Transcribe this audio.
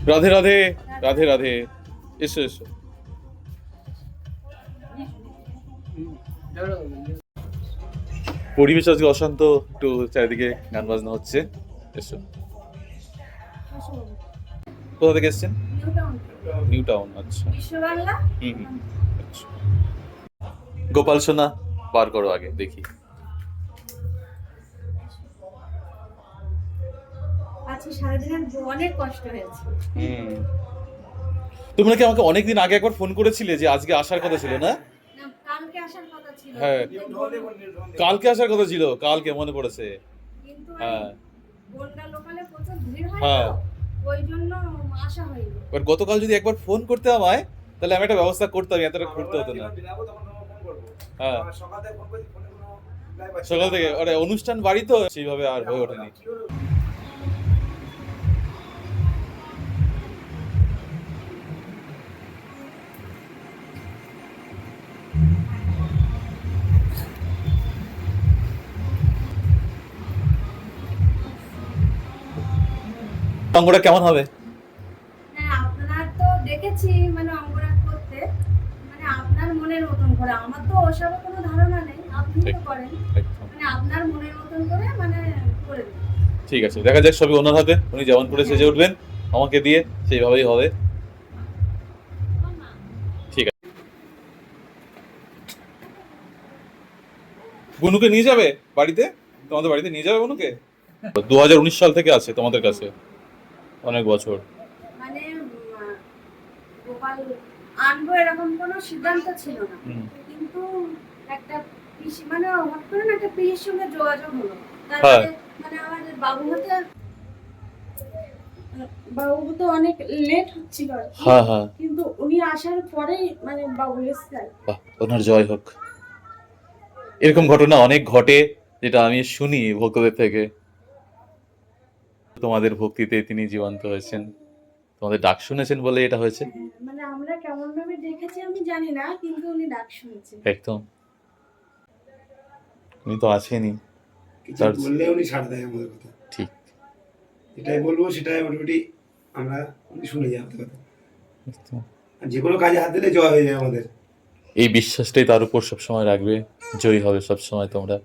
রাধে রাধে। রাধে রাধে। এসো এসো। পরিবেশ আজকে অশান্ত, একটু চারিদিকে গান বাজনা হচ্ছে। এসো। কোথা থেকে এসছেন? New town. আচ্ছা। হুম হুম। আচ্ছা। গোপাল সোনা বার করো আগে দেখি। আচ্ছা, সারাদিনের অনেক কষ্ট হয়েছে। হুম। তোমরা কি আমাকে অনেকদিন আগে একবার ফোন করেছিলে যে আজকে আসার কথা ছিল না? না, কালকে আসার কথা ছিল। হ্যাঁ, কালকে আসার কথা ছিল, কালকে মনে পড়েছে। কিন্তু এই হ্যাঁ বনগা লোকালে প্রচুর ভিড় হয় হ্যাঁ। তো, ওই জন্য আসা হয়নি। এবার গতকাল যদি একবার ফোন করতে আমায়, তাহলে আমি একটা ব্যবস্থা করতাম, এতটা ঘুরতে হতো না। হ্যাঁ, সকাল থেকে আরে অনুষ্ঠান বাড়ি তো সেইভাবে আর হয়ে ওঠেনি। অঙ্গটা কেমন হবে? হ্যাঁ, আপনার তো দেখেছি মানে অঙ্গরাগ করতে, মানে আপনার মনের মতন করে। আমার তো ওসবের কোনো ধারণা নেই, আপনি তো করেন। একদম। মানে আপনার মনের মতন করে মানে করে দিন। ঠিক আছে, দেখা যাক, সবই ওনার হাতে, উনি যেমন করে সেজে উঠবেন আমাকে দিয়ে, সেইভাবেই হবে। ঠিক আছে। বনুকে নিয়ে যাবে বাড়িতে? তোমাদের বাড়িতে নিয়ে যাবে বনুকে? 2019 সাল থেকে আছে তোমাদের কাছে, অনেক বছর। মানে গোপাল আনবো এরকম কোনো সিদ্ধান্ত ছিল না, হুম। কিন্তু একটা পিসি মানে হঠাৎ করে না একটা পিসির সঙ্গে যোগাযোগ হলো। হ্যাঁ। তারপরে মানে আমাদের বাবু হতে অনেক লেট হচ্ছিল আর কি। হ্যাঁ হ্যাঁ। কিন্তু উনি আসার পরেই মানে বাবু এসছে। বাহ, ওনার জয় হোক। এরকম ঘটনা অনেক ঘটে, যেটা আমি শুনি ভক্তদের থেকে। তোমাদের ভক্তিতে তিনি জীবন্ত হয়েছেন, তোমাদের ডাক শুনেছেন বলে এটা হয়েছে। মানে আমরা কেমন ভাবে দেখেছি আমি জানি না, কিন্তু উনি ডাক শুনেছেন। একদম। উনি তো আছেনই। কিছু তার বললে উনি ছাড় দেয় আমাদের কথা। ঠিক। যেটাই বলবো সেটাই মোটামুটি আমরা শুনে যাই আমাদের কথা। একদম। আর যে কোনো কাজে হাত দিলে জয় হয়ে যায় আমাদের। এই বিশ্বাসটাই তার উপর সবসময় রাখবে, জয়ী হবে সবসময় তোমরা।